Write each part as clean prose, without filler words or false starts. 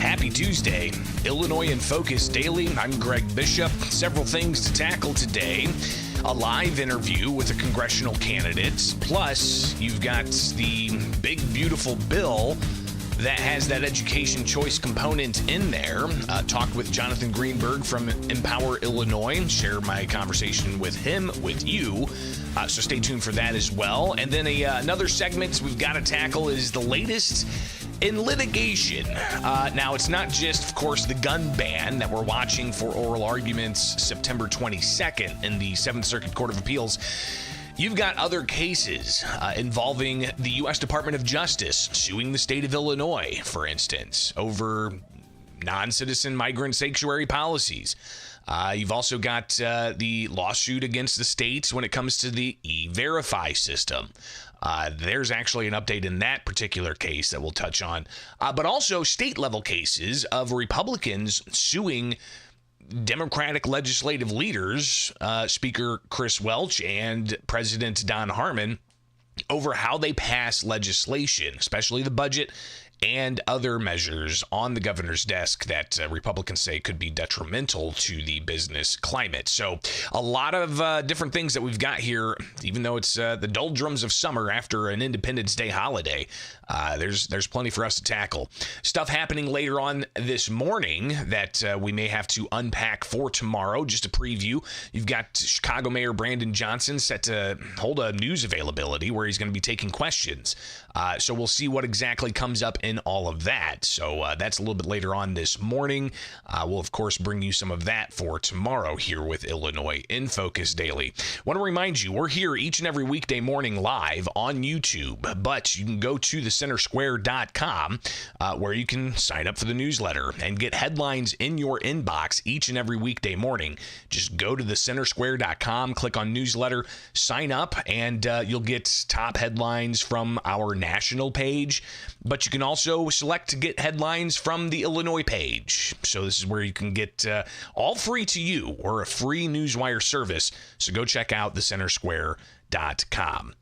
Happy Tuesday, Illinois in Focus Daily. I'm Greg Bishop. Several things to tackle today. A live interview with a congressional candidate. Plus, you've got the big, beautiful bill that has that education choice component in there. Talked with Jonathan Greenberg from Empower Illinois. Share my conversation with him, with you. So stay tuned for that as well. And then another segment we've got to tackle is the latest in litigation. Now, it's not just, of course, the gun ban that we're watching for oral arguments September 22nd in the 7th Circuit Court of Appeals. You've got other cases involving the U.S. Department of Justice suing the state of Illinois, for instance, over non-citizen migrant sanctuary policies. You've also got the lawsuit against the states when it comes to the E-Verify system. There's actually an update in that particular case that we'll touch on. But also state-level cases of Republicans suing Democratic legislative leaders, Speaker Chris Welch and President Don Harmon, over how they pass legislation, especially the budget and other measures on the governor's desk that Republicans say could be detrimental to the business climate. So a lot of different things that we've got here, even though it's the doldrums of summer after an Independence Day holiday. There's plenty for us to tackle. Stuff happening later on this morning that we may have to unpack for tomorrow. Just a preview. You've got Chicago Mayor Brandon Johnson set to hold a news availability where he's going to be taking questions. So we'll see what exactly comes up in all of that. So that's a little bit later on this morning. We'll, of course, bring you some of that for tomorrow here with Illinois in Focus Daily. Want to remind you, we're here each and every weekday morning live on YouTube, but you can go to thecentersquare.com where you can sign up for the newsletter and get headlines in your inbox each and every weekday morning. Just go to thecentersquare.com, click on newsletter, sign up, and you'll get top headlines from our national page, but you can also select to get headlines from the Illinois page. So this is where you can get all free to you, or a free Newswire service. So go check out thecentersquare.com.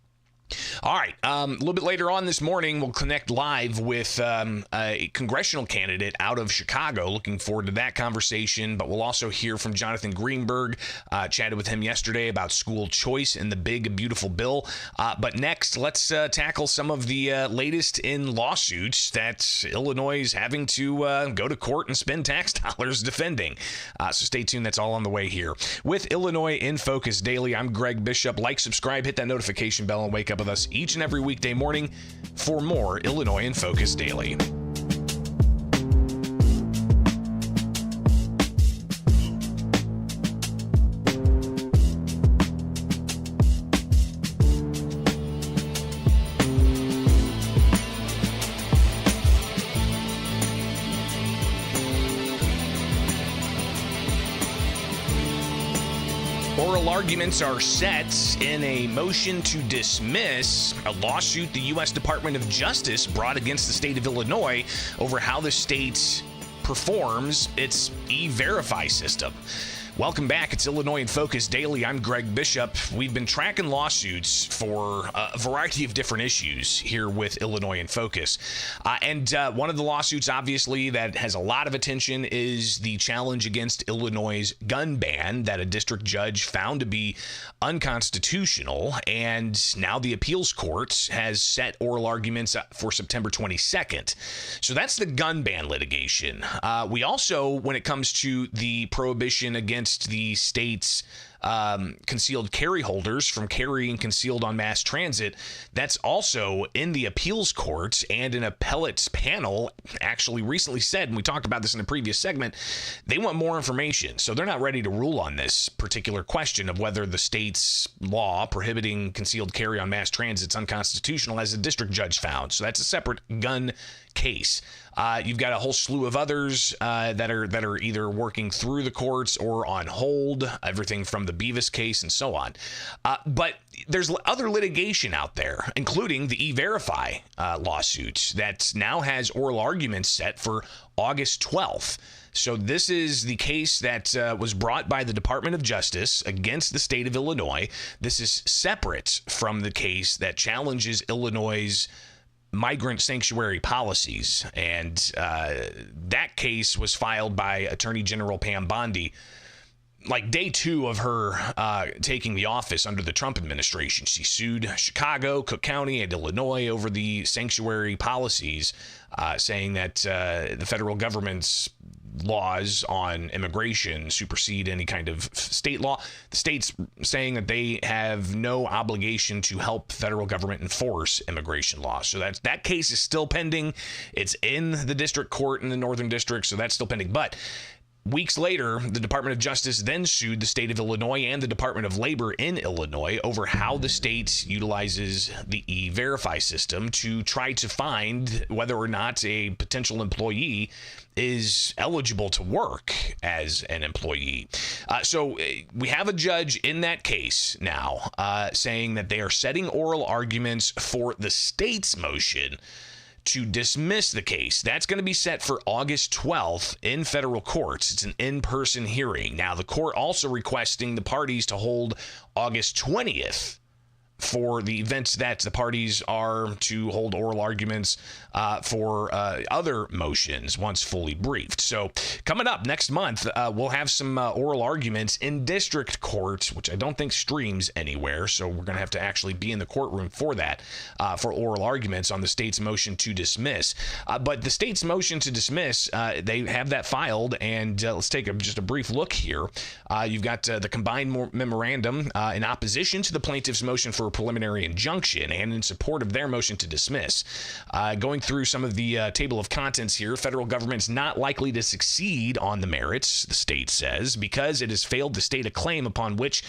All right, a little bit later on this morning, we'll connect live with a congressional candidate out of Chicago. Looking forward to that conversation, but we'll also hear from Jonathan Greenberg. Chatted with him yesterday about school choice and the big, beautiful bill. But next, let's tackle some of the latest in lawsuits that Illinois is having to go to court and spend tax dollars defending. So stay tuned. That's all on the way here. With Illinois in Focus Daily, I'm Greg Bishop. Like, subscribe, hit that notification bell, and wake up with us each and every weekday morning for more Illinois in Focus Daily. Oral arguments are set in a motion to dismiss a lawsuit the U.S. Department of Justice brought against the state of Illinois over how the state performs its E-Verify system. Welcome back. It's Illinois in Focus Daily. I'm Greg Bishop. We've been tracking lawsuits for a variety of different issues here with Illinois in Focus. And one of the lawsuits, obviously, that has a lot of attention is the challenge against Illinois' gun ban that a district judge found to be unconstitutional. And now the appeals court has set oral arguments for September 22nd. So that's the gun ban litigation. We also, when it comes to the prohibition against the state's concealed carry holders from carrying concealed on mass transit. That's also in the appeals court, and an appellate panel actually recently said, and we talked about this in a previous segment, they want more information. So they're not ready to rule on this particular question of whether the state's law prohibiting concealed carry on mass transit is unconstitutional, as a district judge found. So that's a separate gun case. You've got a whole slew of others that are either working through the courts or on hold, everything from the Beavis case and so on. But there's other litigation out there, including the E-Verify lawsuit that now has oral arguments set for August 12th. So this is the case that was brought by the Department of Justice against the state of Illinois. This is separate from the case that challenges Illinois' migrant sanctuary policies. And that case was filed by Attorney General Pam Bondi like day 2 of her taking the office under the Trump administration. She sued Chicago, Cook County, and Illinois over the sanctuary policies, saying that the federal government's laws on immigration supersede any kind of state law. The state's saying that they have no obligation to help federal government enforce immigration law. So that case is still pending. It's in the district court in the Northern District, so that's still pending. But weeks later, the Department of Justice then sued the state of Illinois and the Department of Labor in Illinois over how the state utilizes the E-Verify system to try to find whether or not a potential employee is eligible to work as an employee. So we have a judge in that case now saying that they are setting oral arguments for the state's motion to dismiss the case. That's going to be set for August 12th in federal courts. It's an in-person hearing. Now, the court also requesting the parties to hold August 20th for the events that the parties are to hold oral arguments for other motions once fully briefed. So coming up next month, we'll have some oral arguments in district court, which I don't think streams anywhere. So we're going to have to actually be in the courtroom for that, for oral arguments on the state's motion to dismiss. But the state's motion to dismiss, they have that filed. And let's take just a brief look here. You've got the combined memorandum in opposition to the plaintiff's motion for a preliminary injunction and in support of their motion to dismiss. Going through some of the table of contents here, federal government's not likely to succeed on the merits, the state says, because it has failed to state a claim upon which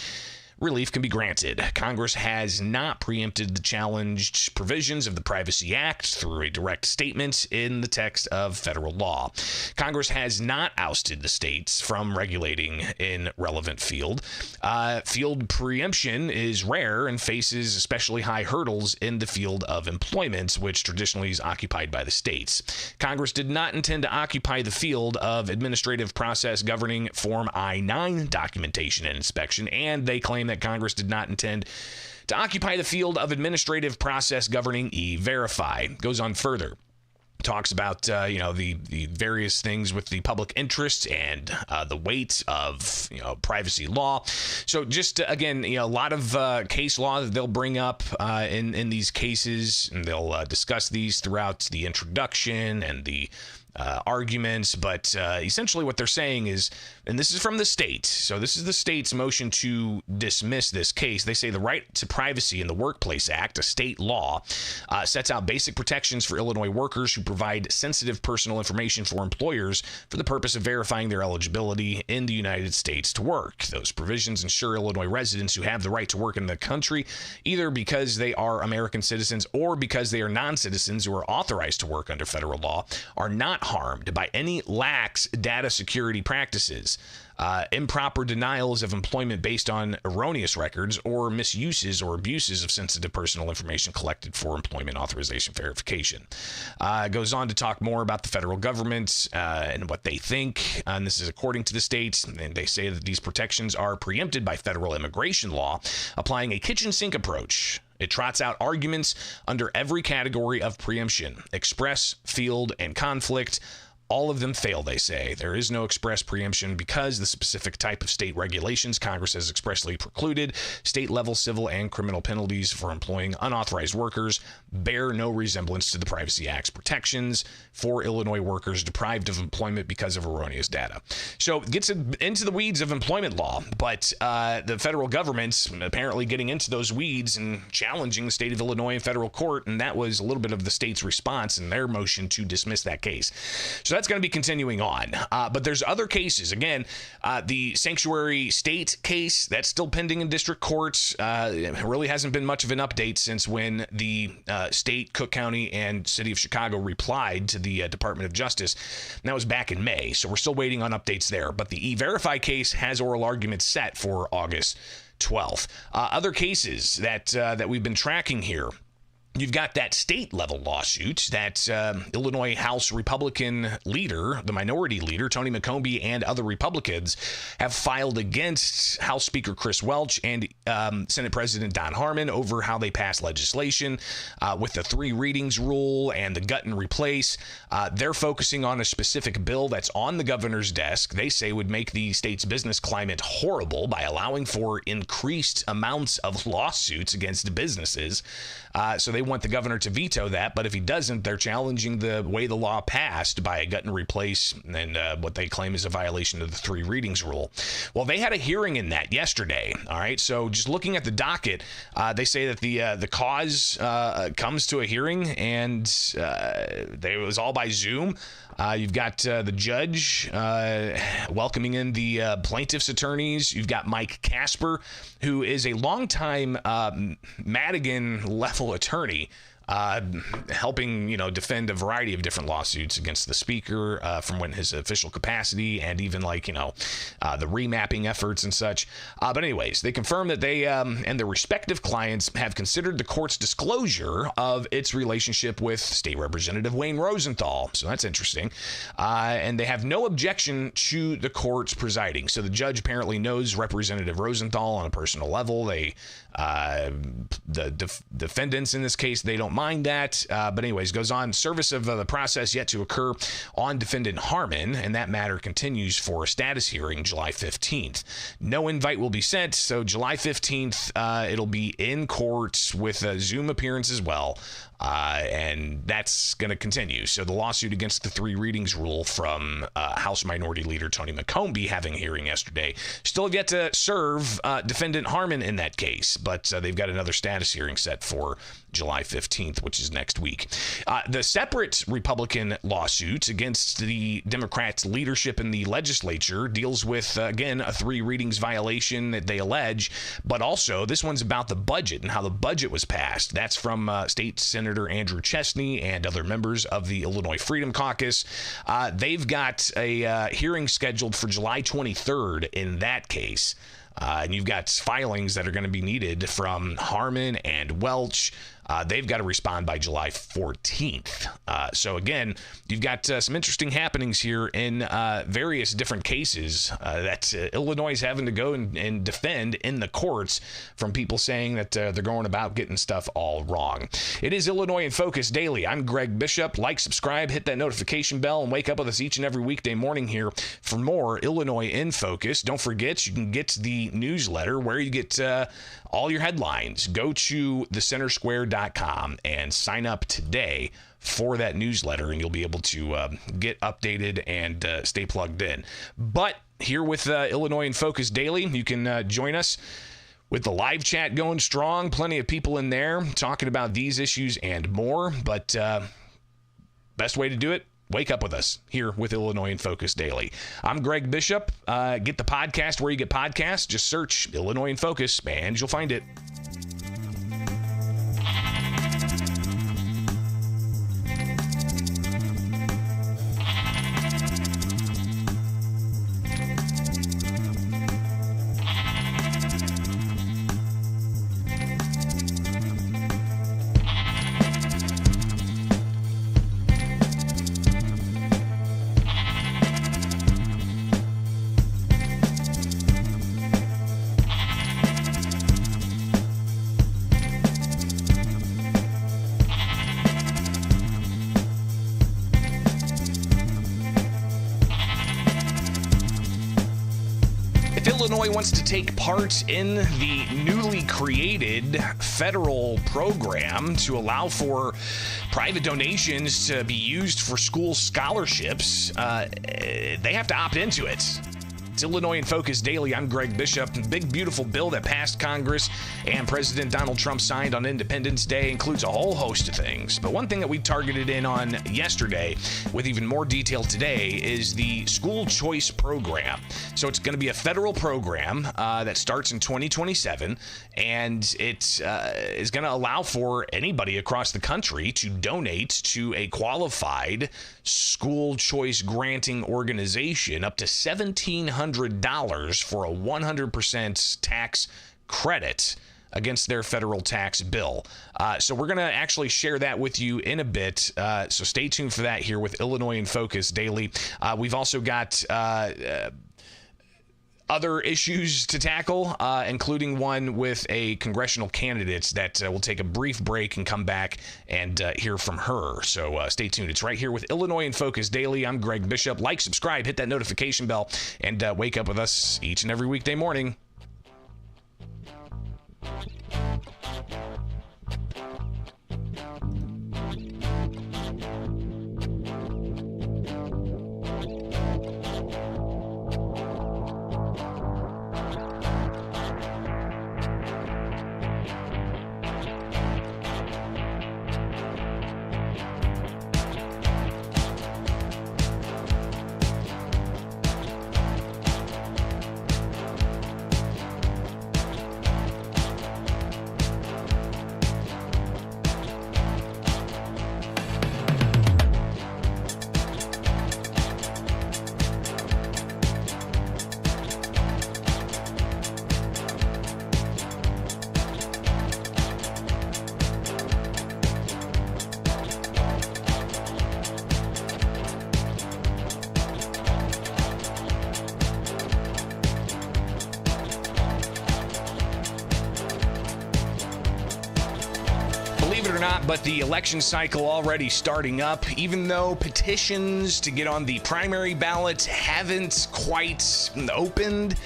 relief can be granted. Congress has not preempted the challenged provisions of the Privacy Act through a direct statement in the text of federal law. Congress has not ousted the states from regulating in relevant field. Field preemption is rare and faces especially high hurdles in the field of employment, which traditionally is occupied by the states. Congress did not intend to occupy the field of administrative process governing Form I-9 documentation and inspection, and they claim that Congress did not intend to occupy the field of administrative process governing E-Verify. Goes on further. Talks about, the various things with the public interest and the weight of, privacy law. So just, again, a lot of case law that they'll bring up in these cases, and they'll discuss these throughout the introduction and the arguments, but essentially what they're saying is, and this is from the state, so this is the state's motion to dismiss this case. They say the right to privacy in the Workplace Act, a state law, sets out basic protections for Illinois workers who provide sensitive personal information for employers for the purpose of verifying their eligibility in the United States to work. Those provisions ensure Illinois residents who have the right to work in the country, either because they are American citizens or because they are non-citizens who are authorized to work under federal law, are not harmed by any lax data security practices, improper denials of employment based on erroneous records, or misuses or abuses of sensitive personal information collected for employment authorization verification. Goes on to talk more about the federal government and what they think, and this is according to the states, and they say that these protections are preempted by federal immigration law, applying a kitchen sink approach. It trots out arguments under every category of preemption: express, field, and conflict, All of them fail, they say. There is no express preemption because the specific type of state regulations Congress has expressly precluded. State-level civil and criminal penalties for employing unauthorized workers bear no resemblance to the Privacy Act's protections for Illinois workers deprived of employment because of erroneous data. So it gets into the weeds of employment law, but the federal government's apparently getting into those weeds and challenging the state of Illinois in federal court, and that was a little bit of the state's response in their motion to dismiss that case. So that's going to be continuing on. But there's other cases. Again, the sanctuary state case, that's still pending in district courts. It really hasn't been much of an update since when the state, Cook County, and City of Chicago replied to the Department of Justice. And that was back in May, so we're still waiting on updates there. But the E-Verify case has oral arguments set for August 12th. Other cases that we've been tracking here. You've got that state-level lawsuit that Illinois House Republican leader, the minority leader, Tony McCombie, and other Republicans have filed against House Speaker Chris Welch and Senate President Don Harmon over how they pass legislation with the 3 readings rule and the gut and replace. They're focusing on a specific bill that's on the governor's desk. They say would make the state's business climate horrible by allowing for increased amounts of lawsuits against businesses. So they want the governor to veto that, but if he doesn't, they're challenging the way the law passed by a gut and replace and what they claim is a violation of the 3 readings rule. Well, they had a hearing in that yesterday. All right, so just looking at the docket, they say that the cause comes to a hearing, and it was all by Zoom. You've got the judge welcoming in the plaintiff's attorneys. You've got Mike Casper, who is a longtime Madigan-level attorney, helping defend a variety of different lawsuits against the speaker from when his official capacity, and even the remapping efforts and such. But anyways, they confirm that they and their respective clients have considered the court's disclosure of its relationship with State Representative Wayne Rosenthal. So that's interesting. And they have no objection to the court's presiding. So the judge apparently knows Representative Rosenthal on a personal level. The defendants in this case, they don't mind that. But anyways, goes on. Service of the process yet to occur on defendant Harmon, and that matter continues for a status hearing July 15th. No invite will be sent, so July 15th, it'll be in court with a Zoom appearance as well. And that's going to continue. So the lawsuit against the 3 readings rule from House Minority Leader Tony McCombie having a hearing yesterday. Still have yet to serve defendant Harmon in that case, but they've got another status hearing set for July 15th, which is next week. The separate Republican lawsuit against the Democrats' leadership in the legislature deals with, again, a 3 readings violation that they allege, but also this one's about the budget and how the budget was passed. That's from State Senator Andrew Chesney and other members of the Illinois Freedom Caucus. They've got a hearing scheduled for July 23rd in that case. And you've got filings that are going to be needed from Harmon and Welch. They've got to respond by July 14th. So again, you've got some interesting happenings here in various different cases that Illinois is having to go and defend in the courts from people saying that they're going about getting stuff all wrong. It is Illinois in Focus Daily. I'm Greg Bishop. Like, subscribe, hit that notification bell, and wake up with us each and every weekday morning here for more Illinois in Focus. Don't forget, you can get the newsletter where you get all your headlines. Go to thecentersquare.com and sign up today for that newsletter, and you'll be able to get updated and stay plugged in. But here with Illinois in Focus Daily, you can join us with the live chat going strong. Plenty of people in there talking about these issues and more. But best way to do it, wake up with us here with Illinois in Focus Daily. I'm Greg Bishop. Get the podcast where you get podcasts. Just search Illinois in Focus, and you'll find it. Illinois wants to take part in the newly created federal program to allow for private donations to be used for school scholarships. They have to opt into it. It's Illinois in Focus Daily. I'm Greg Bishop. The big, beautiful bill that passed Congress and President Donald Trump signed on Independence Day includes a whole host of things. But one thing that we targeted in on yesterday, with even more detail today, is the school choice program. So it's going to be a federal program that starts in 2027, and it is going to allow for anybody across the country to donate to a qualified school choice granting organization up to $1,700 for a 100% tax credit against their federal tax bill. So we're going to actually share that with you in a bit. So stay tuned for that here with Illinois in Focus Daily. We've also got other issues to tackle, including one with a congressional candidate that we'll take a brief break and come back and hear from her. So stay tuned. It's right here with Illinois in Focus Daily. I'm Greg Bishop. Like, subscribe, hit that notification bell, and wake up with us each and every weekday morning. Believe it or not, but the election cycle already starting up, even though petitions to get on the primary ballot haven't quite opened.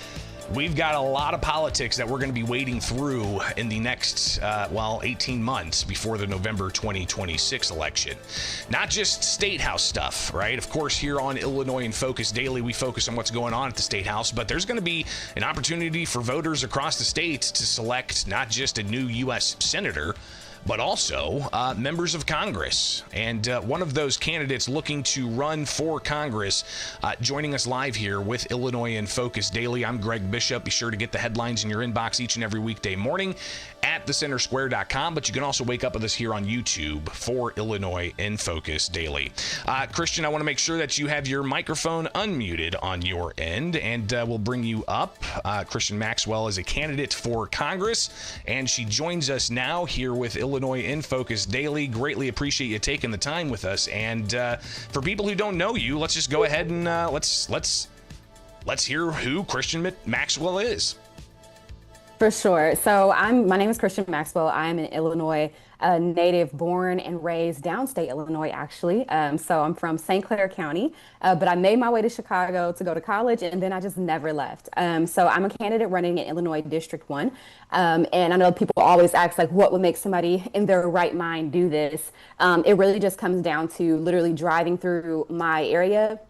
We've got a lot of politics that we're going to be wading through in the next, 18 months before the November 2026 election. Not just State House stuff, right? Of course, here on Illinois in Focus Daily, we focus on what's going on at the State House, but there's going to be an opportunity for voters across the state to select not just a new U.S. senator, but also members of Congress. And one of those candidates looking to run for Congress, joining us live here with Illinois in Focus Daily. I'm Greg Bishop. Be sure to get the headlines in your inbox each and every weekday morning at thecentersquare.com, but you can also wake up with us here on YouTube for Illinois in Focus Daily. Christian, I want to make sure that you have your microphone unmuted on your end, and we'll bring you up. Christian Maxwell is a candidate for Congress, and she joins us now here with Illinois in Focus Daily. Greatly appreciate you taking the time with us. And for people who don't know you, let's just go ahead and let's hear who Christian Maxwell is. For sure. So my name is Christian Maxwell. I'm an Illinois native, born and raised downstate Illinois, actually. So I'm from St. Clair County, but I made my way to Chicago to go to college, and then I just never left. So I'm a candidate running in Illinois District 1. And I know people always ask, like, what would make somebody in their right mind do this? It really just comes down to literally driving through my area,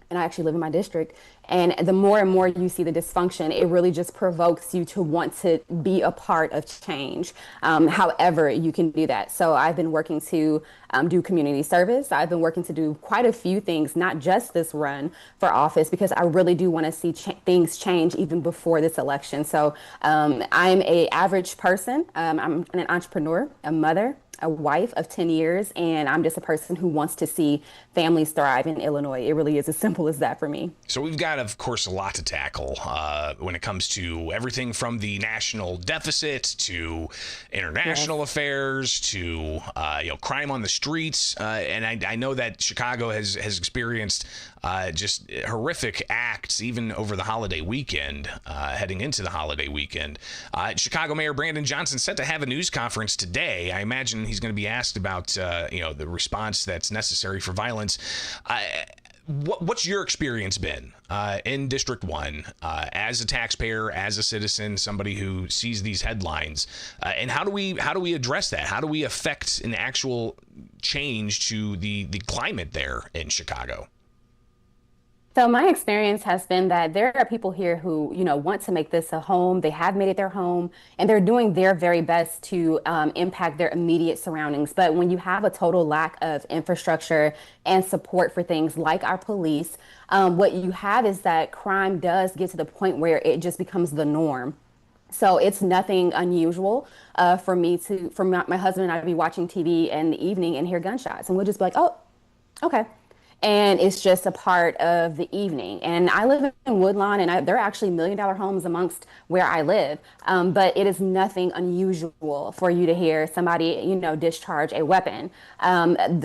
and I actually live in my district. And the more and more you see the dysfunction, it really just provokes you to want to be a part of change, however you can do that. So I've been working to do community service. I've been working to do quite a few things, not just this run for office, because I really do want to see things change even before this election. So I'm an average person. I'm an entrepreneur, a mother, a wife of 10 years, and I'm just a person who wants to see families thrive in Illinois. It really is as simple as that for me. So we've got, of course, a lot to tackle when it comes to everything from the national deficit to international affairs to crime on the streets. And I know that Chicago has experienced just horrific acts even over the holiday weekend, heading into the holiday weekend. Chicago Mayor Brandon Johnson set to have a news conference today. I imagine he's going to be asked about the response that's necessary for violence. What's your experience been in District 1 as a taxpayer, as a citizen, somebody who sees these headlines? And how do we address that? How do we affect an actual change to the climate there in Chicago? So my experience has been that there are people here who, want to make this a home. They have made it their home, and they're doing their very best to impact their immediate surroundings. But when you have a total lack of infrastructure and support for things like our police, what you have is that crime does get to the point where it just becomes the norm. So it's nothing unusual for my husband and I to be watching TV in the evening and hear gunshots, and we'll just be like, oh, okay. And it's just a part of the evening. And I live in Woodlawn, and there are actually $1 million homes amongst where I live. But it is nothing unusual for you to hear somebody, discharge a weapon.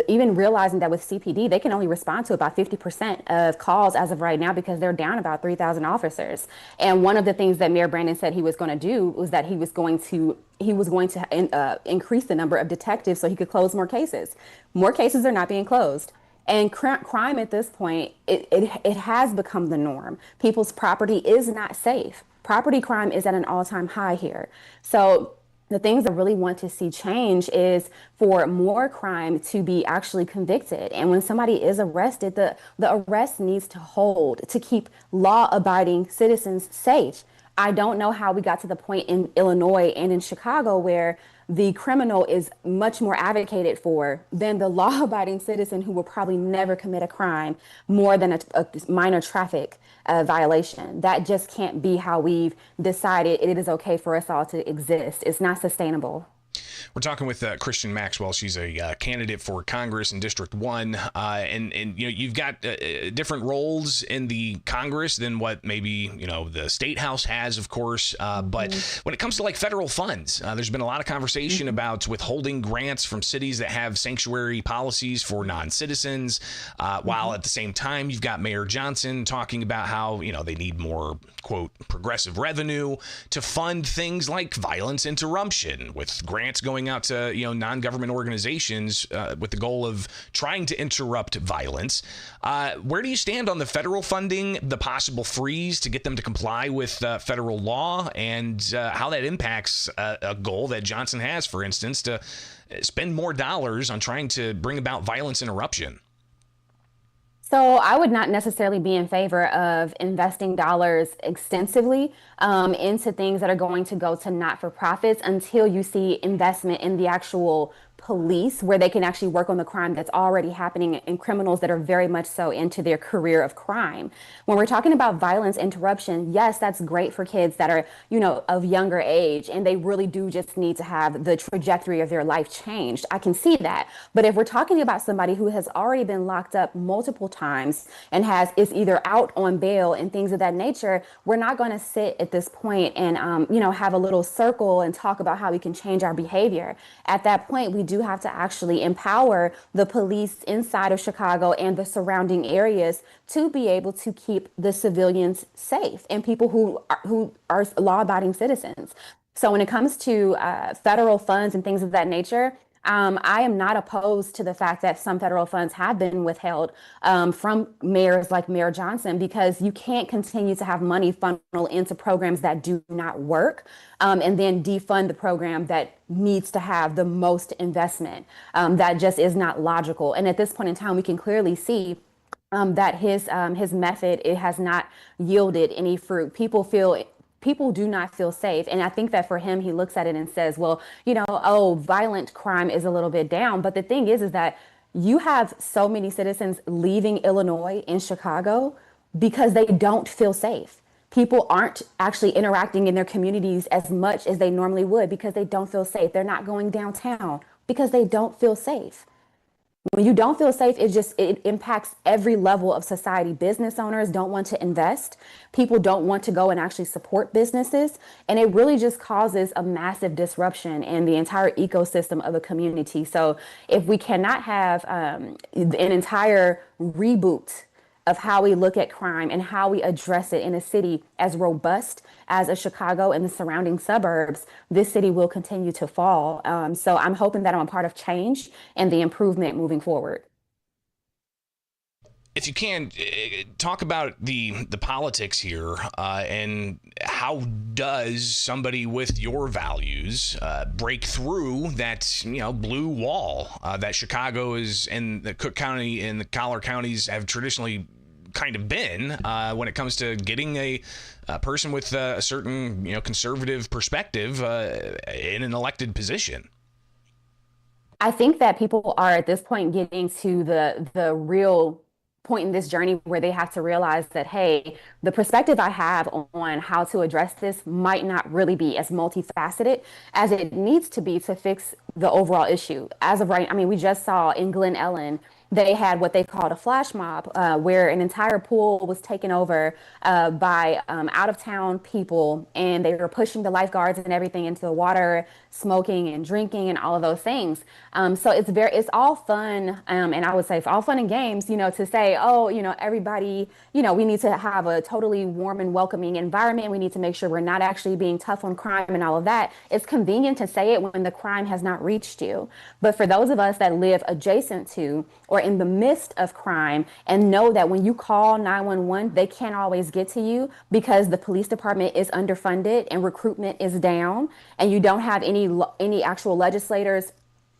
Even realizing that with CPD, they can only respond to about 50% of calls as of right now because they're down about 3,000 officers. And one of the things that Mayor Brandon said he was going to do was that he was going to increase the number of detectives so he could close more cases. More cases are not being closed. And crime at this point, it has become the norm. People's property is not safe. Property crime is at an all-time high here. So the things I really want to see change is for more crime to be actually convicted. And when somebody is arrested, the arrest needs to hold to keep law-abiding citizens safe. I don't know how we got to the point in Illinois and in Chicago where the criminal is much more advocated for than the law-abiding citizen who will probably never commit a crime more than a minor traffic violation. That just can't be how we've decided it is okay for us all to exist. It's not sustainable. We're talking with Christian Maxwell. She's a candidate for Congress in District 1. And you've got different roles in the Congress than what maybe, the State House has, of course. But when it comes to like federal funds, there's been a lot of conversation about withholding grants from cities that have sanctuary policies for non-citizens, while at the same time, you've got Mayor Johnson talking about how, they need more, quote, progressive revenue to fund things like violence interruption with grants going out to non-government organizations with the goal of trying to interrupt violence. Where do you stand on the federal funding, the possible freeze to get them to comply with federal law, and how that impacts a goal that Johnson has, for instance, to spend more dollars on trying to bring about violence interruption? So I would not necessarily be in favor of investing dollars extensively into things that are going to go to not-for-profits until you see investment in the actual police where they can actually work on the crime that's already happening and criminals that are very much so into their career of crime. When we're talking about violence interruption, yes, that's great for kids that are, of younger age, and they really do just need to have the trajectory of their life changed. I can see that. But if we're talking about somebody who has already been locked up multiple times and is either out on bail and things of that nature, we're not going to sit at this point and, have a little circle and talk about how we can change our behavior. At that point, we do have to actually empower the police inside of Chicago and the surrounding areas to be able to keep the civilians safe and people who are law-abiding citizens. So when it comes to federal funds and things of that nature, I am not opposed to the fact that some federal funds have been withheld from mayors like Mayor Johnson, because you can't continue to have money funnel into programs that do not work and then defund the program that needs to have the most investment. That just is not logical. And at this point in time, we can clearly see that his method, it has not yielded any fruit. People do not feel safe. And I think that for him, he looks at it and says, well, violent crime is a little bit down. But the thing is that you have so many citizens leaving Illinois in Chicago because they don't feel safe. People aren't actually interacting in their communities as much as they normally would because they don't feel safe. They're not going downtown because they don't feel safe. When you don't feel safe, it impacts every level of society. Business owners don't want to invest. People don't want to go and actually support businesses. And it really just causes a massive disruption in the entire ecosystem of a community. So if we cannot have an entire reboot of how we look at crime and how we address it in a city as robust as a Chicago and the surrounding suburbs, this city will continue to fall. So I'm hoping that I'm a part of change and the improvement moving forward. if you can, talk about the politics here, and how does somebody with your values break through that blue wall that Chicago is, and the Cook County and the Collier counties have traditionally kind of been when it comes to getting a person with a certain conservative perspective in an elected position. I think that people are at this point getting to the real point in this journey where they have to realize that, hey, the perspective I have on how to address this might not really be as multifaceted as it needs to be to fix the overall issue. As of right, I mean, we just saw in Glen Ellen, they had what they called a flash mob, where an entire pool was taken over by out of town people, and they were pushing the lifeguards and everything into the water, smoking and drinking and all of those things. So it's all fun, and I would say it's all fun and games, to say, oh, everybody, we need to have a totally warm and welcoming environment. We need to make sure we're not actually being tough on crime and all of that. It's convenient to say it when the crime has not reached you. But for those of us that live adjacent to or in the midst of crime and know that when you call 911, they can't always get to you because the police department is underfunded and recruitment is down, and you don't have any actual legislators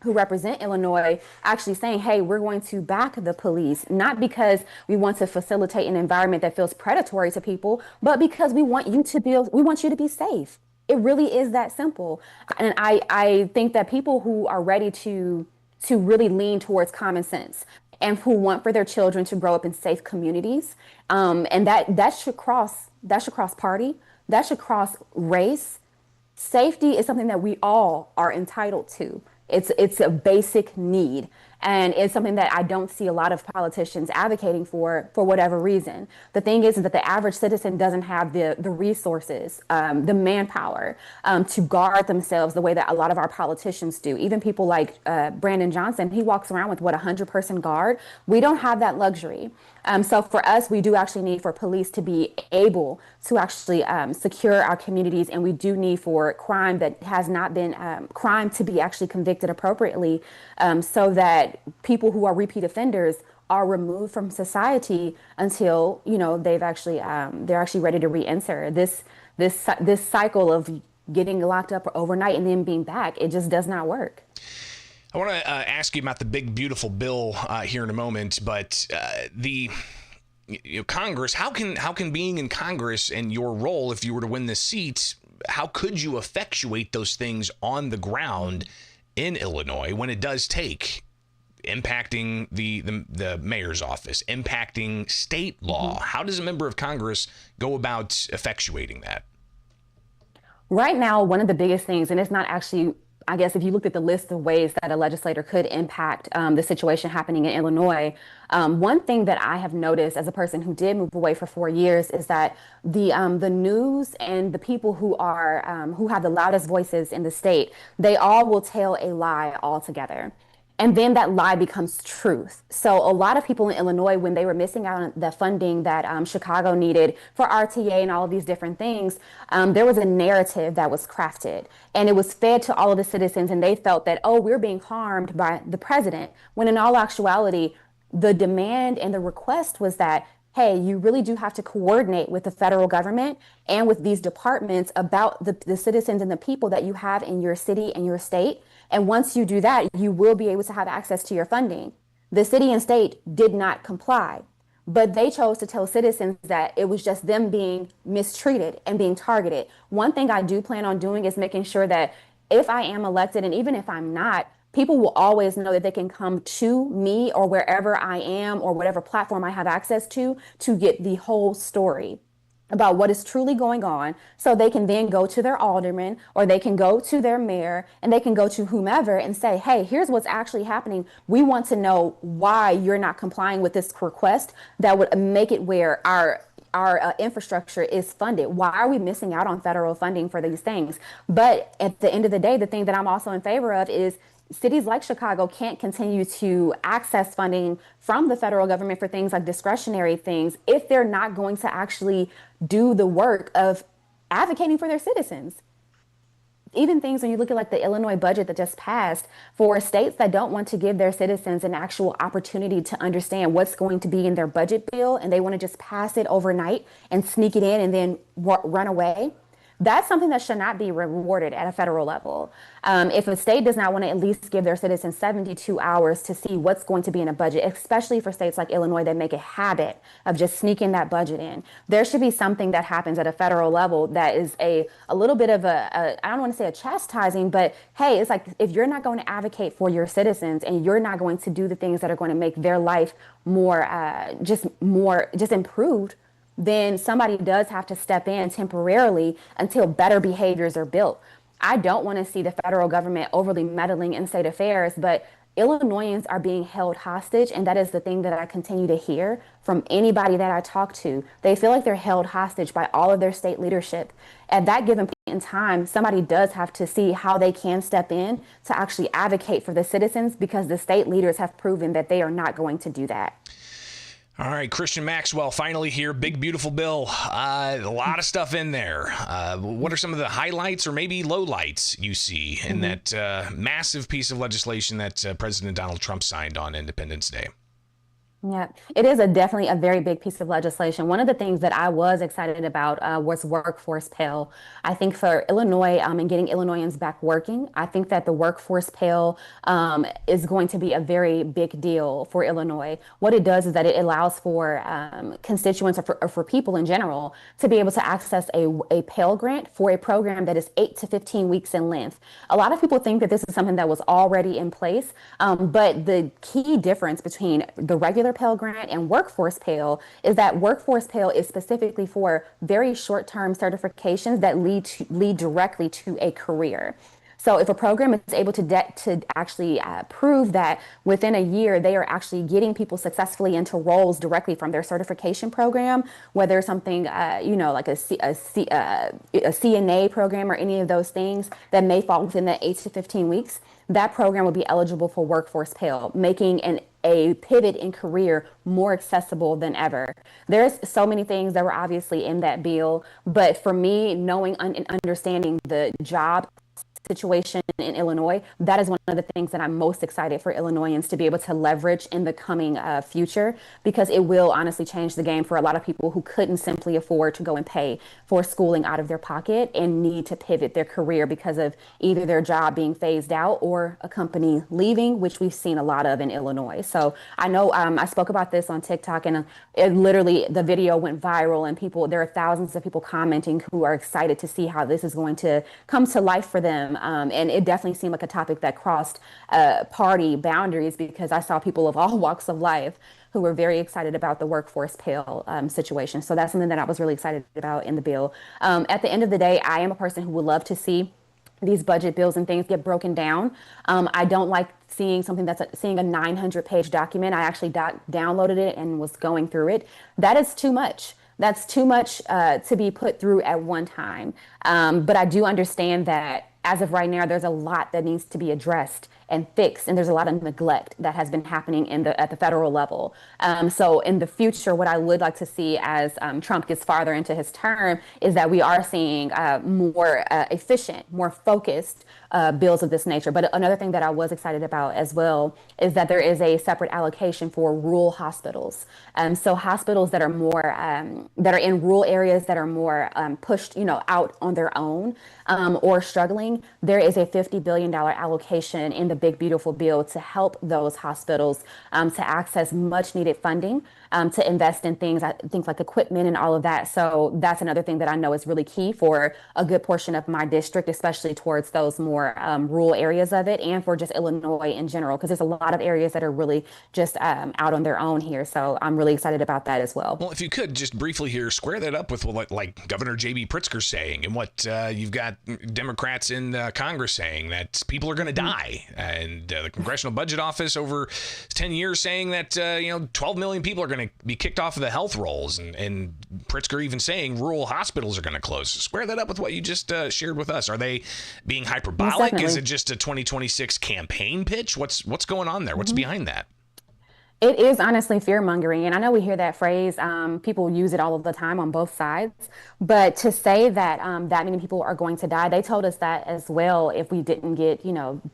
who represent Illinois actually saying, hey, we're going to back the police, not because we want to facilitate an environment that feels predatory to people, but because we want you to be safe. It really is that simple. And I think that people who are ready to really lean towards common sense and who want for their children to grow up in safe communities, and that should cross party, that should cross race. Safety is something that we all are entitled to. It's a basic need. And it's something that I don't see a lot of politicians advocating for whatever reason. The thing is that the average citizen doesn't have the resources, the manpower to guard themselves the way that a lot of our politicians do. Even people like Brandon Johnson, he walks around with 100-person guard. We don't have that luxury. So for us, we do actually need for police to be able to actually secure our communities, and we do need for crime that has not been crime to be actually convicted appropriately, so that people who are repeat offenders are removed from society until they're actually ready to re-enter. This cycle of getting locked up overnight and then being back, it just does not work. I want to ask you about the big, beautiful bill here in a moment, but Congress, how can being in Congress and your role, if you were to win this seat, how could you effectuate those things on the ground in Illinois when it does take impacting the mayor's office, impacting state law? Mm-hmm. How does a member of Congress go about effectuating that? Right now, one of the biggest things, and it's not actually, I guess, if you looked at the list of ways that a legislator could impact the situation happening in Illinois, one thing that I have noticed as a person who did move away for 4 years is that the news and the people who have the loudest voices in the state, they all will tell a lie altogether. And then that lie becomes truth. So a lot of people in Illinois, when they were missing out on the funding that Chicago needed for RTA and all of these different things, there was a narrative that was crafted, and it was fed to all of the citizens, and they felt that, oh, we're being harmed by the president, when in all actuality, the demand and the request was that, hey, you really do have to coordinate with the federal government and with these departments about the citizens and the people that you have in your city and your state. And once you do that, you will be able to have access to your funding. The city and state did not comply, but they chose to tell citizens that it was just them being mistreated and being targeted. One thing I do plan on doing is making sure that if I am elected, and even if I'm not, people will always know that they can come to me or wherever I am or whatever platform I have access to get the whole story about what is truly going on, so they can then go to their alderman or they can go to their mayor and they can go to whomever and say, hey, here's what's actually happening. We want to know why you're not complying with this request that would make it where our infrastructure is funded. Why are we missing out on federal funding for these things? But at the end of the day, the thing that I'm also in favor of is cities like Chicago can't continue to access funding from the federal government for things like discretionary things if they're not going to actually do the work of advocating for their citizens. even things when you look at like the Illinois budget that just passed for states that don't want to give their citizens an actual opportunity to understand what's going to be in their budget bill and they want to just pass it overnight and sneak it in and then run away. That's something that should not be rewarded at a federal level. If a state does not want to at least give their citizens 72 hours to see what's going to be in a budget, especially for states like Illinois that make a habit of just sneaking that budget in, there should be something that happens at a federal level that is a little bit of I don't want to say a chastising, but hey, it's like if you're not going to advocate for your citizens and you're not going to do the things that are going to make their life just improved, then somebody does have to step in temporarily until better behaviors are built. I don't want to see the federal government overly meddling in state affairs, but Illinoisans are being held hostage, and that is the thing that I continue to hear from anybody that I talk to. They feel like they're held hostage by all of their state leadership. At that given point in time, somebody does have to see how they can step in to actually advocate for the citizens because the state leaders have proven that they are not going to do that. All right, Christian Maxwell, finally here. Big, beautiful bill. A lot of stuff in there. What are some of the highlights or maybe lowlights you see in that massive piece of legislation that President Donald Trump signed on Independence Day? Yeah, it is definitely a very big piece of legislation. One of the things that I was excited about was workforce pell. I think for Illinois and getting Illinoisans back working, I think that the workforce pell is going to be a very big deal for Illinois. What it does is that it allows for constituents or for people in general to be able to access a Pell Grant for a program that is 8 to 15 weeks in length. A lot of people think that this is something that was already in place, but the key difference between the regular Pell Grant and Workforce Pell is that Workforce Pell is specifically for very short-term certifications that lead directly to a career. So if a program is able to actually prove that within a year they are actually getting people successfully into roles directly from their certification program, whether something like a CNA program or any of those things that may fall within that 8 to 15 weeks, that program will be eligible for Workforce Pell, making a pivot in career more accessible than ever. There's so many things that were obviously in that bill, but for me, knowing and understanding the job situation in Illinois, that is one of the things that I'm most excited for Illinoisans to be able to leverage in the coming future, because it will honestly change the game for a lot of people who couldn't simply afford to go and pay for schooling out of their pocket and need to pivot their career because of either their job being phased out or a company leaving, which we've seen a lot of in Illinois. So I know I spoke about this on TikTok, and the video went viral, and there are thousands of people commenting who are excited to see how this is going to come to life for them. And it definitely seemed like a topic that crossed party boundaries, because I saw people of all walks of life who were very excited about the workforce pell situation. So that's something that I was really excited about in the bill. At the end of the day, I am a person who would love to see these budget bills and things get broken down. I don't like seeing seeing a 900-page document. I actually downloaded it and was going through it. That is too much. That's too much to be put through at one time. But I do understand that as of right now, there's a lot that needs to be addressed and fixed, and there's a lot of neglect that has been happening at the federal level. So in the future, what I would like to see as Trump gets farther into his term is that we are seeing more efficient, more focused bills of this nature. But another thing that I was excited about as well is that there is a separate allocation for rural hospitals. So hospitals that are more that are in rural areas that are more pushed, out on their own or struggling. There is a $50 billion allocation in the Big Beautiful Bill to help those hospitals to access much needed funding to invest in things like equipment and all of that. So that's another thing that I know is really key for a good portion of my district, especially towards those more rural areas of it, and for just Illinois in general, because there's a lot of areas that are really just out on their own here. So I'm really excited about that as well. Well, if you could just briefly here square that up with what like Governor J.B. Pritzker saying, and what you've got Democrats in Congress saying that people are going to die, and the Congressional Budget Office over 10 years saying that 12 million people are going to be kicked off of the health rolls, and Pritzker even saying rural hospitals are going to close. Square that up with what you just shared with us. Are they being hyperbolic? Is it just a 2026 campaign pitch? What's going on there? What's behind that? It is honestly fear mongering. And I know we hear that phrase, people use it all of the time on both sides. But to say that that many people are going to die, they told us that as well if we didn't get,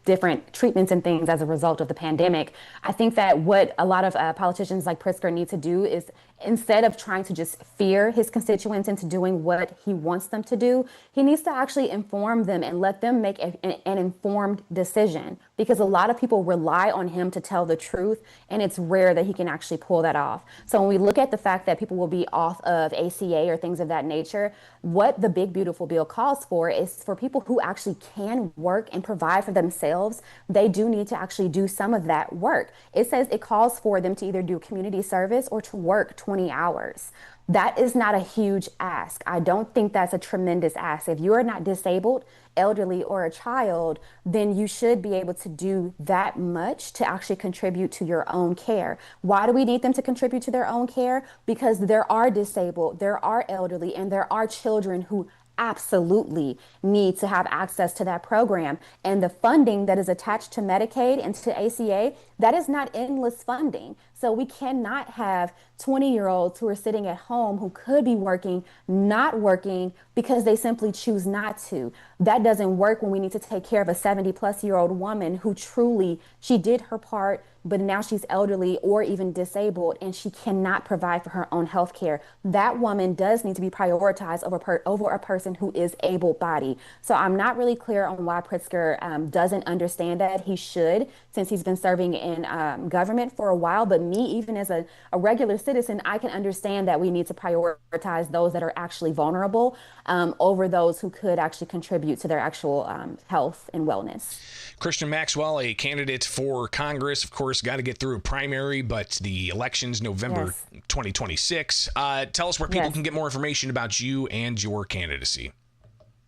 different treatments and things as a result of the pandemic. I think that what a lot of politicians like Pritzker need to do is instead of trying to just fear his constituents into doing what he wants them to do, he needs to actually inform them and let them make an informed decision because a lot of people rely on him to tell the truth, and it's rare that he can actually pull that off. So when we look at the fact that people will be off of ACA or things of that nature, what the big beautiful bill calls for is for people who actually can work and provide for themselves. They do need to actually do some of that work. It says it calls for them to either do community service or to work 20 hours. That is not a huge ask. I don't think that's a tremendous ask. If you are not disabled, elderly, or a child, then you should be able to do that much to actually contribute to your own care. Why do we need them to contribute to their own care? Because there are disabled, there are elderly, and there are children who absolutely need to have access to that program. And the funding that is attached to Medicaid and to ACA, that is not endless funding. So we cannot have 20-year-olds who are sitting at home who could be working, not working because they simply choose not to. That doesn't work when we need to take care of a 70-plus-year-old woman who truly, she did her part, but now she's elderly or even disabled and she cannot provide for her own health care. That woman does need to be prioritized over a person who is able-bodied. So I'm not really clear on why Pritzker doesn't understand that. He should, since he's been serving in government for a while. But me, even as a regular citizen, I can understand that we need to prioritize those that are actually vulnerable over those who could actually contribute to their actual health and wellness. Christian Maxwell, a candidate for Congress, of course, got to get through a primary, but the election's November 2026. Tell us where people can get more information about you and your candidacy.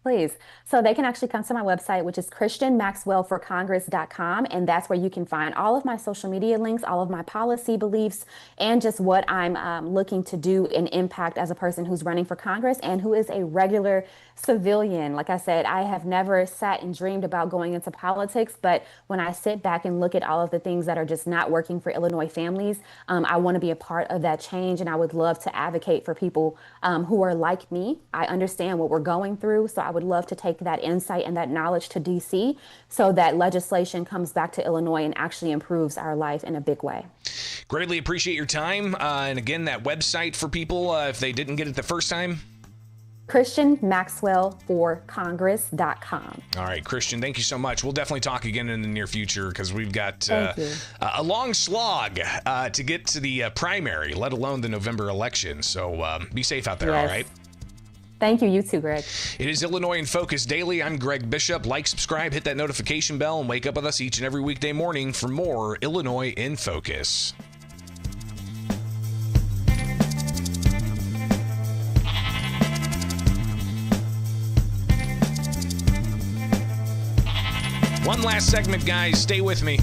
Please. So they can actually come to my website, which is christianmaxwellforcongress.com. And that's where you can find all of my social media links, all of my policy beliefs, and just what I'm looking to do and impact as a person who's running for Congress and who is a regular civilian. Like I said, I have never sat and dreamed about going into politics, but when I sit back and look at all of the things that are just not working for Illinois families, I want to be a part of that change. And I would love to advocate for people who are like me. I understand what we're going through. So I would love to take that insight and that knowledge to DC so that legislation comes back to Illinois and actually improves our life in a big way. Greatly appreciate your time. And again, that website for people, if they didn't get it the first time. christianmaxwellforcongress.com. All right, Christian, thank you so much. We'll definitely talk again in the near future because we've got a long slog to get to the primary, let alone the November election. So be safe out there, all right? Thank you. You too, Greg. It is Illinois in Focus Daily. I'm Greg Bishop. Like, subscribe, hit that notification bell, and wake up with us each and every weekday morning for more Illinois in Focus. One last segment, guys. Stay with me.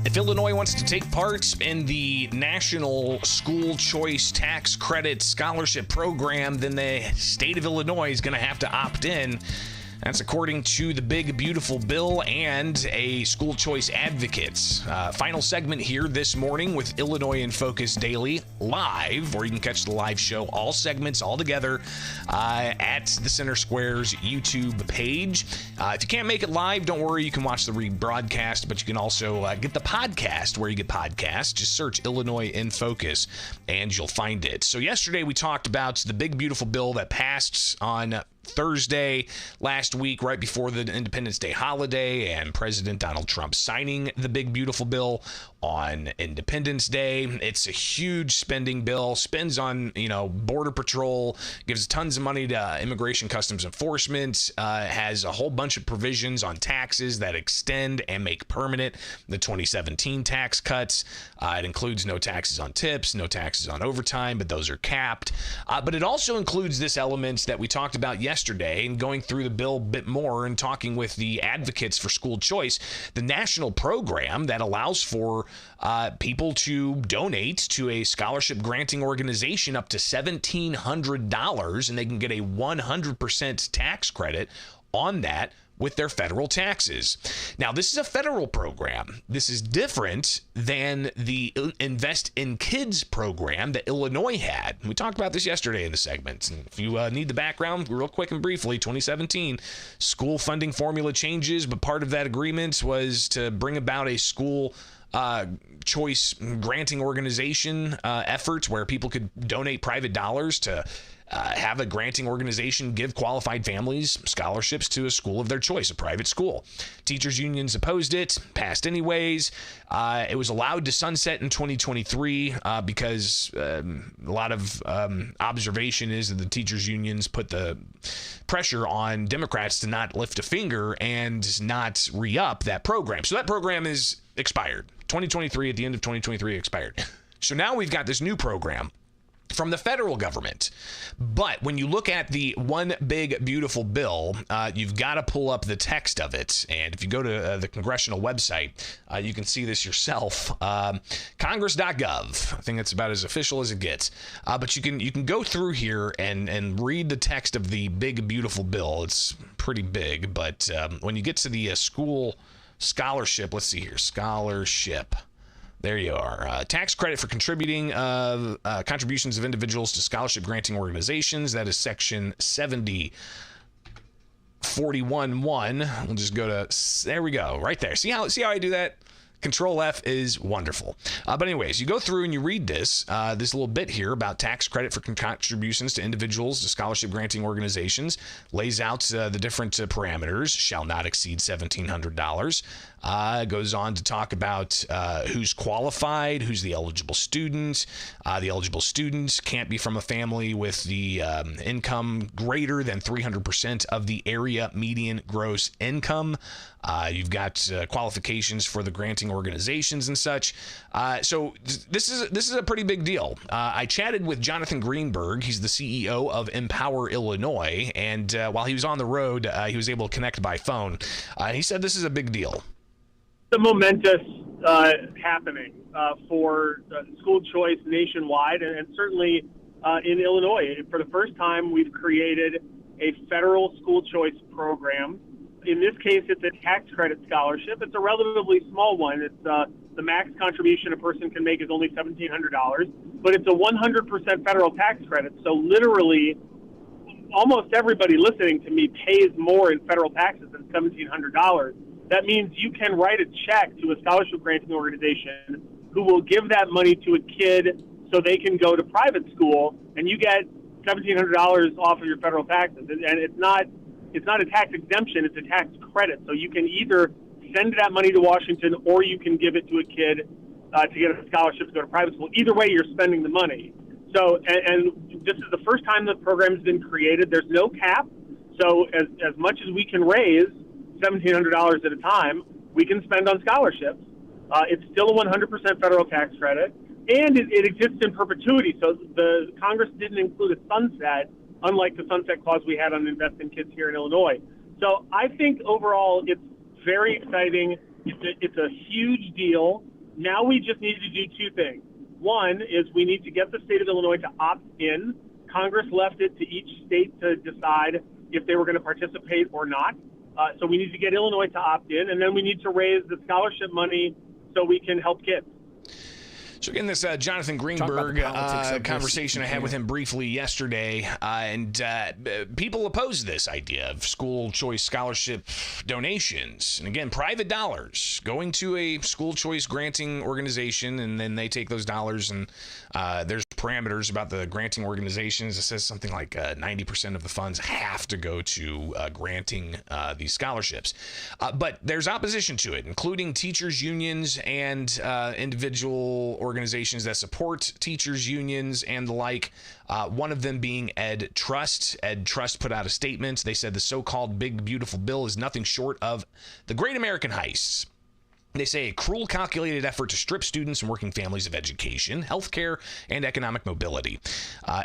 If Illinois wants to take part in the National School Choice Tax Credit Scholarship Program, then the state of Illinois is going to have to opt in. That's according to the Big Beautiful Bill and a school choice advocate. Final segment here this morning with Illinois in Focus Daily live, where you can catch the live show, all segments all together at the Center Square's YouTube page. If you can't make it live, don't worry. You can watch the rebroadcast, but you can also get the podcast where you get podcasts. Just search Illinois in Focus and you'll find it. So yesterday we talked about the Big Beautiful Bill that passed on Thursday last week, right before the Independence Day holiday, and President Donald Trump signing the Big Beautiful Bill on Independence Day. It's a huge spending bill, spends on, Border Patrol, gives tons of money to Immigration Customs Enforcement, has a whole bunch of provisions on taxes that extend and make permanent the 2017 tax cuts. It includes no taxes on tips, no taxes on overtime, but those are capped. But it also includes this element that we talked about yesterday, and going through the bill a bit more and talking with the advocates for school choice, the national program that allows for people to donate to a scholarship granting organization up to $1,700, and they can get a 100% tax credit on that with their federal taxes. Now, this is a federal program. This is different than the Invest in Kids program that Illinois had. We talked about this yesterday in the segments. And if you need the background, real quick and briefly, 2017, school funding formula changes, but part of that agreement was to bring about a school choice granting organization effort where people could donate private dollars to have a granting organization give qualified families scholarships to a school of their choice, a private school. Teachers unions opposed it, passed anyways. It was allowed to sunset in 2023 because a lot of observation is that the teachers unions put the pressure on Democrats to not lift a finger and not re-up that program. So that program is expired. 2023, at the end of 2023, expired. So now we've got this new program from the federal government. But when you look at the One Big Beautiful Bill, you've got to pull up the text of it. And if you go to the congressional website, you can see this yourself. Congress.gov. I think that's about as official as it gets. But you can go through here and read the text of the Big Beautiful Bill. It's pretty big, but when you get to the school scholarship, let's see here, scholarship. There you are. Tax credit for contributing contributions of individuals to scholarship granting organizations. That is section 7041.1. We'll just go to, there we go, right there. See how I do that? Control F is wonderful. But anyways, you go through and you read this little bit here about tax credit for contributions to individuals to scholarship granting organizations, lays out the different parameters, shall not exceed $1,700. Goes on to talk about who's qualified, who's the eligible student. The eligible students can't be from a family with the income greater than 300% of the area median gross income. You've got qualifications for the granting organizations and such. So this is a pretty big deal. I chatted with Jonathan Greenberg. He's the CEO of Empower Illinois, and while he was on the road, he was able to connect by phone. He said this is a big deal. The momentous happening for school choice nationwide, and certainly in Illinois. For the first time, we've created a federal school choice program. In this case, it's a tax credit scholarship. It's a relatively small one. It's the max contribution a person can make is only $1,700, but it's a 100% federal tax credit. So literally, almost everybody listening to me pays more in federal taxes than $1,700. That means you can write a check to a scholarship granting organization who will give that money to a kid so they can go to private school, and you get $1,700 off of your federal taxes. And it's not a tax exemption, it's a tax credit. So you can either send that money to Washington or you can give it to a kid to get a scholarship to go to private school. Either way, you're spending the money. So, and this is the first time the program's been created. There's no cap. So as much as we can raise, $1,700 at a time, we can spend on scholarships. It's still a 100% federal tax credit, and it exists in perpetuity. So the Congress didn't include a sunset, unlike the sunset clause we had on Invest in Kids here in Illinois. So I think overall it's very exciting. It's a huge deal. Now we just need to do two things. One is we need to get the state of Illinois to opt in. Congress left it to each state to decide if they were going to participate or not. So we need to get Illinois to opt in, and then we need to raise the scholarship money so we can help kids. So again, this Jonathan Greenberg conversation I had with him briefly yesterday, and people oppose this idea of school choice scholarship donations. And again, private dollars going to a school choice granting organization, and then they take those dollars, and there's parameters about the granting organizations. It says something like 90% of the funds have to go to granting these scholarships. But there's opposition to it, including teachers unions and individual organizations that support teachers unions and the like. One of them being Ed Trust. Ed Trust put out a statement. They said the so-called Big Beautiful Bill is nothing short of the Great American Heists. They say a cruel, calculated effort to strip students and working families of education, healthcare, and economic mobility.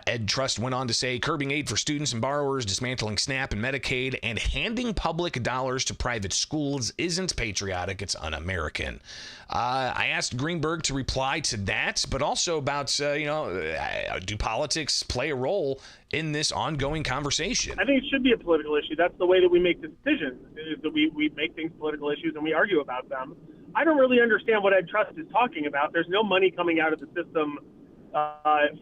Ed Trust went on to say curbing aid for students and borrowers, dismantling SNAP and Medicaid, and handing public dollars to private schools isn't patriotic, it's un-American. I asked Greenberg to reply to that, but also about, do politics play a role in this ongoing conversation? I think it should be a political issue. That's the way that we make decisions, is that we make things political issues and we argue about them. I don't really understand what Ed Trust is talking about. There's no money coming out of the system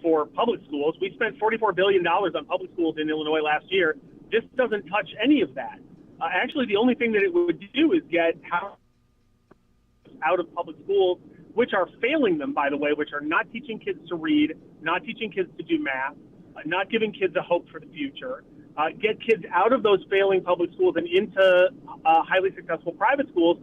for public schools. We spent $44 billion on public schools in Illinois last year. This doesn't touch any of that. Actually, the only thing that it would do is get out of public schools, which are failing them, by the way, which are not teaching kids to read, not teaching kids to do math, not giving kids a hope for the future. Get kids out of those failing public schools and into highly successful private schools,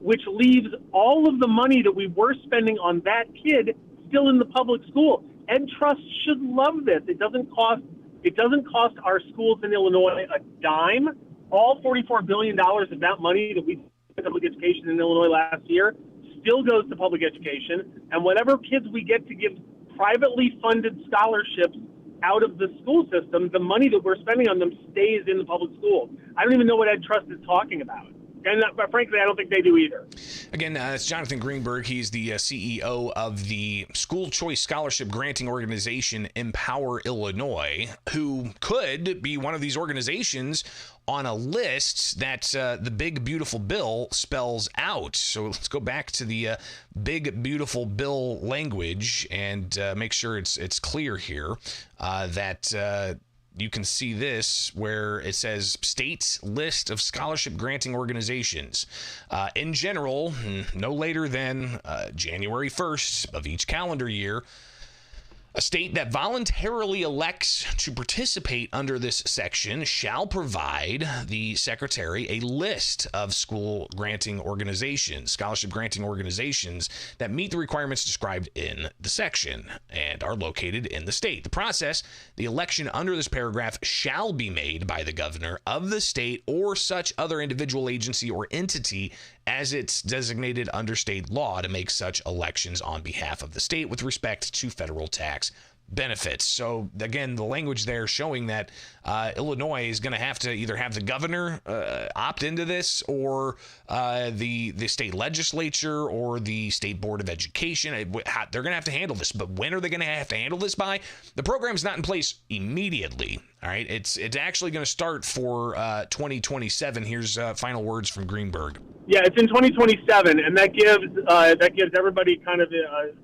which leaves all of the money that we were spending on that kid still in the public school. Ed Trust should love this. It doesn't cost our schools in Illinois a dime. All $44 billion of that money that we spent on public education in Illinois last year still goes to public education. And whatever kids we get to give privately funded scholarships out of the school system, the money that we're spending on them stays in the public school. I don't even know what Ed Trust is talking about. And frankly, I don't think they do either. Again, it's Jonathan Greenberg. He's the CEO of the school choice scholarship granting organization Empower Illinois, who could be one of these organizations on a list that the Big Beautiful Bill spells out. So let's go back to the Big Beautiful Bill language and make sure it's clear here that you can see this where it says state list of scholarship granting organizations. In general, no later than January 1st of each calendar year, a state that voluntarily elects to participate under this section shall provide the secretary a list of scholarship granting organizations that meet the requirements described in the section and are located in the state. The process, the election under this paragraph shall be made by the governor of the state or such other individual agency or entity as it's designated under state law to make such elections on behalf of the state with respect to federal tax benefits. So again, the language there showing that Illinois is going to have to either have the governor opt into this or the state legislature or the state board of education. They're going to have to handle this. But when are they going to have to handle this by? The program's not in place immediately. All right, it's actually going to start for 2027. Here's final words from Greenberg. Yeah, it's in 2027, and that gives everybody kind of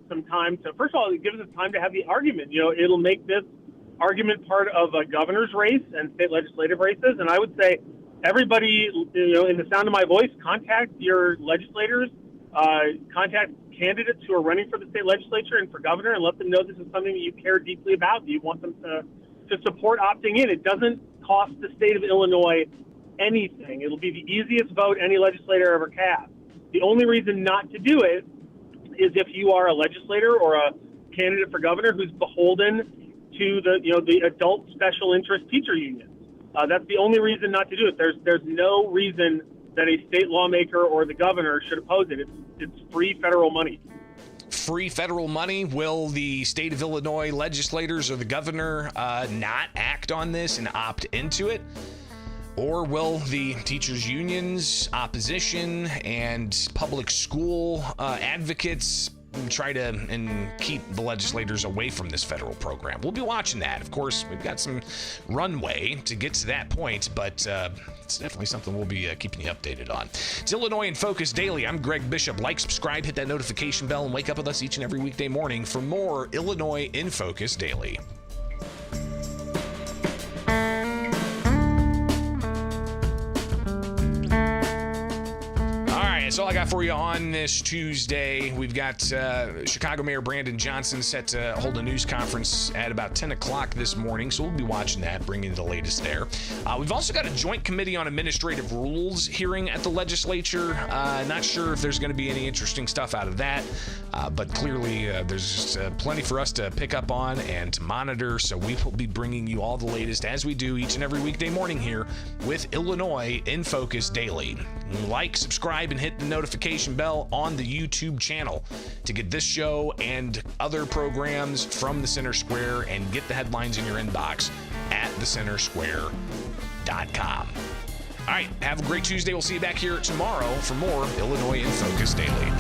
some time to. First of all, it gives us time to have the argument. You know, it'll make this argument part of a governor's race and state legislative races. And I would say, everybody, you know, in the sound of my voice, contact your legislators, contact candidates who are running for the state legislature and for governor, and let them know this is something that you care deeply about. That you want them to support opting in. It doesn't cost the state of Illinois anything. It'll be the easiest vote any legislator ever cast. The only reason not to do it is if you are a legislator or a candidate for governor who's beholden to the adult special interest teacher unions. That's the only reason not to do it. There's no reason that a state lawmaker or the governor should oppose it. It's free federal money. Free federal money. Will the state of Illinois legislators or the governor not act on this and opt into it? Or will the teachers' unions, opposition, and public school advocates try to keep the legislators away from this federal program? We'll be watching that. Of course, we've got some runway to get to that point, but it's definitely something we'll be keeping you updated on. It's Illinois in Focus Daily. I'm Greg Bishop. Like, subscribe, hit that notification bell, and wake up with us each and every weekday morning for more Illinois in Focus Daily. That's all I got for you on this Tuesday. We've got Chicago Mayor Brandon Johnson set to hold a news conference at about 10 o'clock this morning, so we'll be watching that, bringing the latest there. We've also got a joint committee on administrative rules hearing at the legislature. Not sure if there's going to be any interesting stuff out of that, but clearly there's just plenty for us to pick up on and to monitor, so we will be bringing you all the latest as we do each and every weekday morning here with Illinois in Focus Daily. Like, subscribe, and hit hit the notification bell on the YouTube channel to get this show and other programs from the Center Square, and get the headlines in your inbox at thecentersquare.com. All right, have a great Tuesday. We'll see you back here tomorrow for more Illinois in Focus Daily.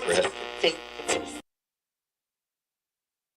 Red.